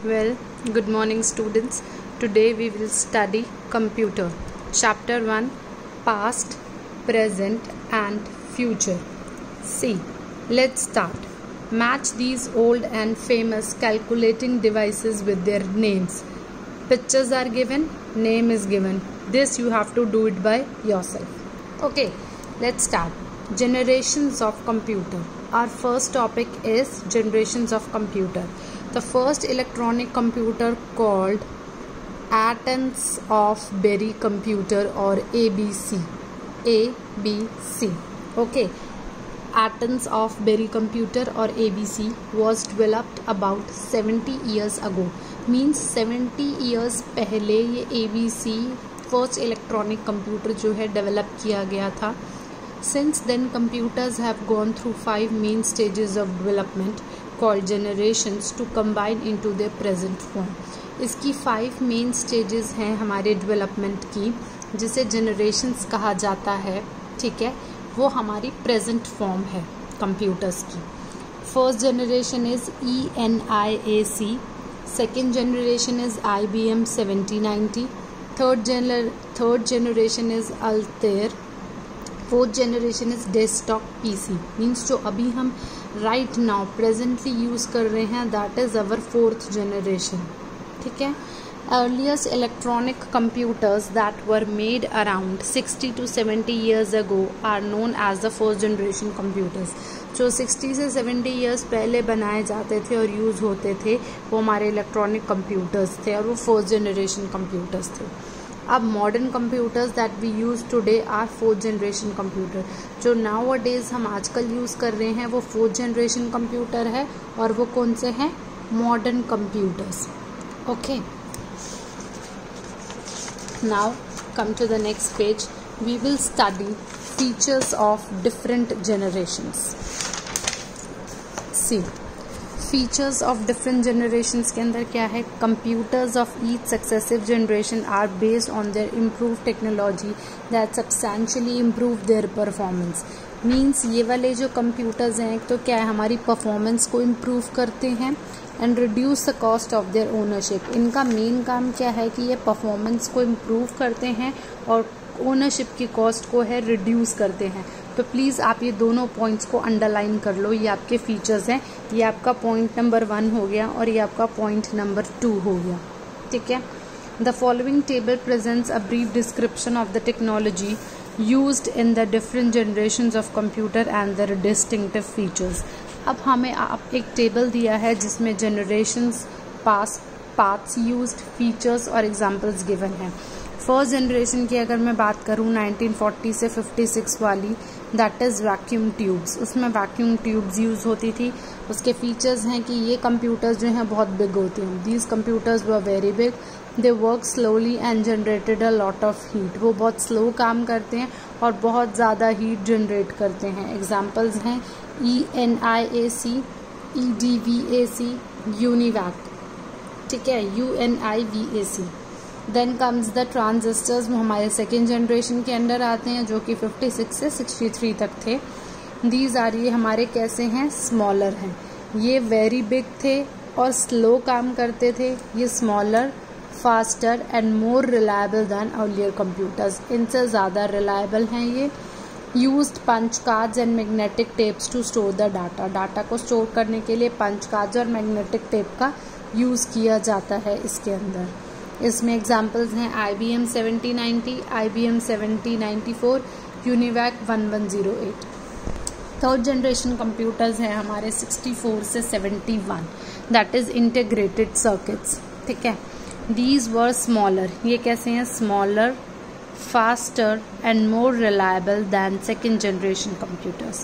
Well, good morning students. Today we will study computer. Chapter 1, Past, Present and Future. See, let's start. Match these old and famous calculating devices with their names. Pictures are given, name is given. This you have to do it by yourself. Okay, let's start. Generations of computer. Our first topic is generations of computer. The first electronic computer called Atoms of Berry computer or ABC. ABC. Okay. Atoms of Berry computer or ABC was developed about 70 years ago. Means 70 years पहले ये ABC first electronic computer जो है develop किया गया था. Since then computers have gone through 5 main stages of development called generations to combine into their present form. इसकी 5 main stages हैं हमारे डेवलपमेंट की, जिसे जनरेशंस कहा जाता है. ठीक है, वो हमारी प्रेजेंट फॉर्म है कंप्यूटर्स की. First generation is ENIAC, second generation is IBM 7090, third generation is Altair, fourth generation is desktop PC. Means जो अभी हम राइट नाउ प्रेजेंटली यूज़ कर रहे हैं that is our fourth generation. ठीक है. Earliest electronic computers that were made around 60 to 70 years ago are known as the first generation computers. जो 60 से 70 ईयर्स पहले बनाए जाते थे और यूज़ होते थे वो हमारे इलेक्ट्रॉनिक कंप्यूटर्स थे और वो फर्स्ट जनरेशन कंप्यूटर्स थे. अब modern computers that we use today are fourth generation computer. जो नाउ अ डेज हम आजकल यूज़ कर रहे हैं वो फोर्थ जनरेशन कंप्यूटर है और वो कौन से हैं? Modern computers. Okay, now come to the next page. We will study features of different generations. See, features of different generations के अंदर क्या है? Computers of each successive generation are based on their improve technology that substantially improve their performance. Means ये वाले जो computers हैं तो क्या है, हमारी परफॉर्मेंस को इम्प्रूव करते हैं and reduce the cost of their ownership. इनका मेन काम क्या है कि ये परफॉर्मेंस को इम्प्रूव करते हैं और ओनरशिप की कॉस्ट को है रिड्यूस करते हैं. तो प्लीज़ आप ये दोनों पॉइंट्स को अंडरलाइन कर लो. ये आपके फीचर्स हैं. ये आपका पॉइंट नंबर 1 हो गया और ये आपका पॉइंट नंबर 2 हो गया. ठीक है. The following table presents a brief description of the technology used in the different generations of computer and their distinctive features. अब हमें आप एक टेबल दिया है जिसमें जनरेशंस, पाथ्स यूज्ड, फीचर्स और एग्जांपल्स गिवन हैं. फर्स्ट जनरेशन की अगर मैं बात करूं 1940 से 56 वाली, दैट इज़ वैक्यूम ट्यूब्स. उसमें वैक्यूम ट्यूब्स यूज़ होती थी. उसके फीचर्स हैं कि ये कंप्यूटर्स जो हैं बहुत बिग होते हैं. These computers were very big. They work slowly and generated a lot of heat. वो बहुत स्लो काम करते हैं और बहुत ज़्यादा हीट जनरेट करते हैं. एग्जाम्पल्स हैं ENIAC, EDVAC, UNIVAC. ठीक है, UNIVAC. Then comes the transistors, वो हमारे सेकेंड जनरेशन के अंडर आते हैं जो कि 56 से 63 तक थे. दीज आर, ये हमारे कैसे हैं? स्मॉलर हैं. ये वेरी बिग थे और स्लो काम करते थे. ये smaller, faster and more reliable than earlier computers. इनसे ज़्यादा रिलायबल हैं ये. Used punch cards and magnetic tapes to store the data. Data को स्टोर करने के लिए पंच कार्ड्स और मैग्नेटिक टेप का यूज़ किया जाता है इसके अंदर. इसमें एग्जाम्पल्स हैं IBM 7090, IBM 7094, UNIVAC 1108. Third generation computers हैं हमारे 64 से 71, दैट इज़ इंटीग्रेटेड सर्किट्स. ठीक है. These were smaller. ये कैसे हैं? Smaller, faster and more reliable than second generation computers.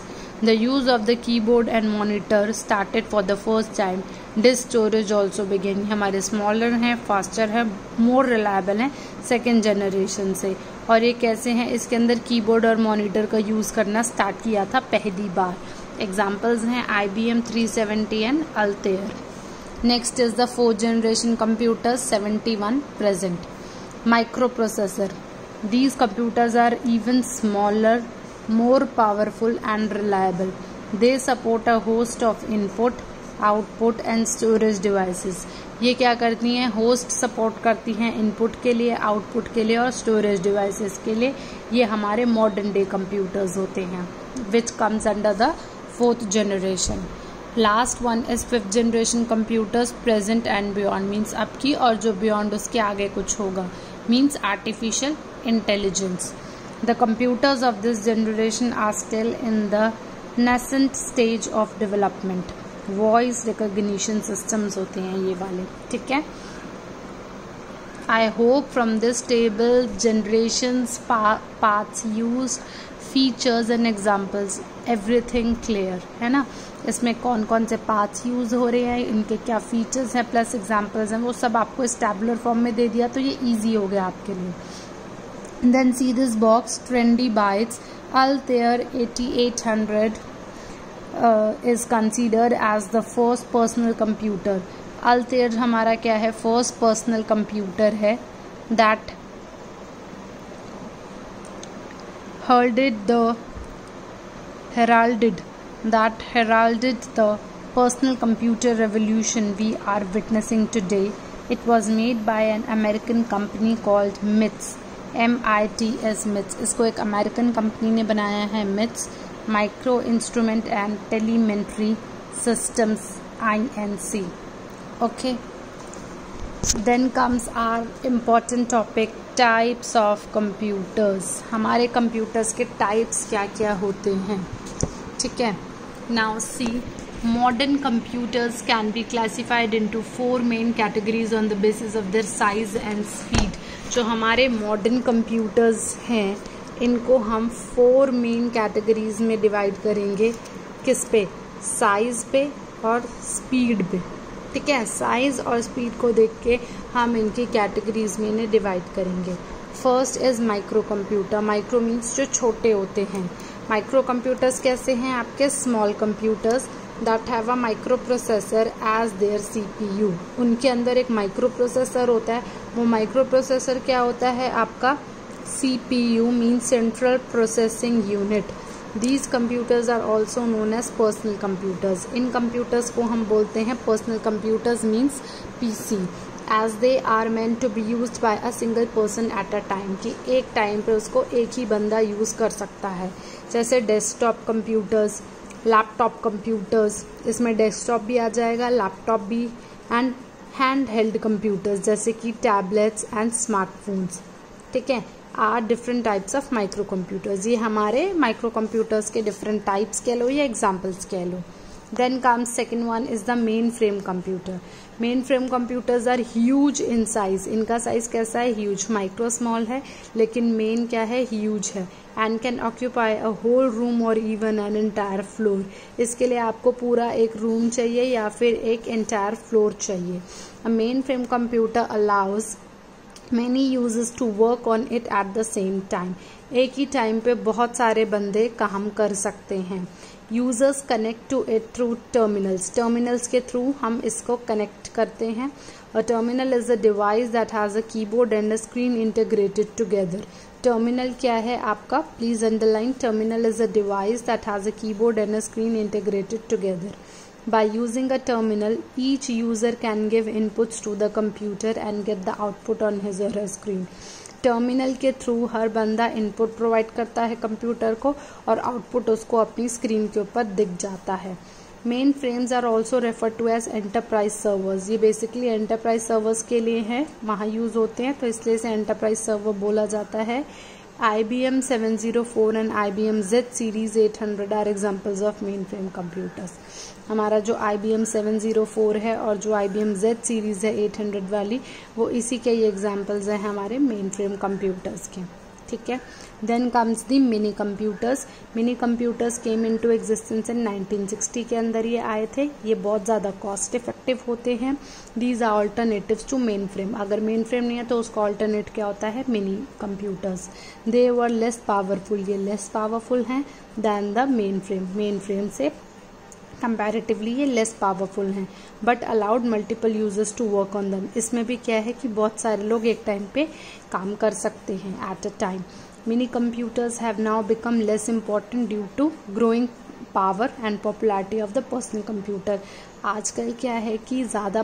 The use of the keyboard and monitor started for the first time. Disk storage also began. हमारे smaller हैं, faster हैं, more reliable हैं second generation से. और ये कैसे हैं? इसके अंदर कीबोर्ड और मॉनिटर का यूज़ करना स्टार्ट किया था पहली बार. एग्जाम्पल्स हैं IBM 370 and Altair. Next is the fourth generation computers 71 present. Microprocessor. These computers are even smaller, more powerful and reliable. They support a host of input, output and storage devices. ये क्या करती हैं, host support करती हैं input के लिए, output के लिए और स्टोरेज डिवाइसेस के लिए। ये हमारे मॉडर्न डे कंप्यूटर्स होते हैं which comes under the 4th generation. Last one is 5th generation computers, present and beyond means अब की और जो बियॉन्ड उसके आगे कुछ होगा, means artificial intelligence. The computers of this generation are still in the nascent stage of development. Voice recognition systems होते हैं ये वाले, ठीक है। I hope from this table generations, paths used, features and examples, everything clear है ना। इसमें कौन कौन से पाथ्स यूज हो रहे हैं, इनके क्या फीचर्स हैं प्लस एग्जाम्पल्स हैं, वो सब आपको इस टैबुलर फॉर्म में दे दिया तो ये ईजी हो गया आपके लिए। Then see this box, trendy bytes, Altair 8800 is considered as the first personal computer. Altair हमारा क्या है, फर्स्ट पर्सनल कंप्यूटर है that heralded the personal computer revolution we are witnessing today. It was made by an American company called MITS. MITS MITS, इसको एक American company ने बनाया है, MITS micro instrument and telemetry systems INC। Okay, then comes our important topic, types of computers. हमारे computers के types क्या क्या होते हैं, ठीक है। Now see, modern computers can be classified into 4 main categories on the basis of their size and speed. जो हमारे मॉडर्न कंप्यूटर्स हैं इनको हम 4 मेन कैटेगरीज में डिवाइड करेंगे। किस पे, साइज पे और स्पीड पे, ठीक है। साइज और स्पीड को देख के हम इनकी कैटेगरीज में इन्हें डिवाइड करेंगे। First is micro computer. Micro means जो छोटे होते हैं। माइक्रो कंप्यूटर्स कैसे हैं आपके, small computers that have a microprocessor as their CPU। उनके अंदर एक माइक्रो प्रोसेसर होता है। वो माइक्रो प्रोसेसर क्या होता है आपका, CPU means Central Processing Unit। These computers are also known as personal computers। In computers को हम बोलते हैं personal computers means PC, as they are meant to be used by a single person at a time, कि एक time पे उसको एक ही बंदा यूज कर सकता है। जैसे डेस्कटॉप कंप्यूटर्स, लैपटॉप कंप्यूटर्स, इसमें डेस्कटॉप भी आ जाएगा, लैपटॉप भी, एंड हैंड हेल्ड कंप्यूटर्स जैसे कि टैबलेट्स एंड स्मार्टफोन्स, ठीक है, are different types of microcomputers. ये हमारे माइक्रो कंप्यूटर्स के डिफरेंट टाइप्स कह लो या एग्जाम्पल्स कह लो। Then comes second one is the mainframe computer. Mainframe computers are huge in size. इनका साइज कैसा है, ह्यूज। माइक्रो स्मॉल है लेकिन मेन क्या है, ह्यूज है। And can occupy a whole room और इवन एन एंटायर फ्लोर। इसके लिए आपको पूरा एक रूम चाहिए या फिर एक एंटायर फ्लोर चाहिए। अ main frame computer allows many users to work on it at the same time। एक ही टाइम पे बहुत सारे बंदे काम कर सकते हैं। Users connect to it through terminals. Terminals के थ्रू हम इसको कनेक्ट करते हैं। A terminal is a device that has a keyboard and a screen integrated together. Terminal क्या है आपका, please underline, terminal is a device that has a keyboard and a screen integrated together. By using a terminal, each user can give inputs to the computer and get the output on his or her screen। Terminal के through हर बंदा input provide करता है computer को और output उसको अपनी screen के ऊपर दिख जाता है। Mainframes are also refer to as enterprise servers. ये बेसिकली एंटरप्राइज सर्वर्स के लिए हैं, वहाँ यूज होते हैं, तो इसलिए इसे एंटरप्राइज सर्वर बोला जाता है। IBM 704 and IBM Z Series 800 are examples of mainframe computers। हमारा जो IBM 704 है और जो IBM Z Series है 800 वाली, वो इसी के ये एग्जाम्पल्स हैं हमारे मेन फ्रेम कंप्यूटर्स के, ठीक है। Then comes the mini computers. Mini computers came into existence in 1960 के अंदर ये आए थे। ये बहुत ज़्यादा कॉस्ट इफेक्टिव होते हैं। These are alternatives to mainframe. अगर मेन फ्रेम नहीं है तो उसका ऑल्टरनेट क्या होता है, mini computers. They were less powerful. ये लेस पावरफुल हैं than the mainframe. Mainframe से कंपैरेटिवली ये लेस पावरफुल हैं, but allowed multiple users to work on them. इसमें भी क्या है कि बहुत सारे लोग एक टाइम पे काम कर सकते हैं at a time. Mini computers have now become less important due to growing power and popularity of the personal computer. आजकल क्या है कि ज़्यादा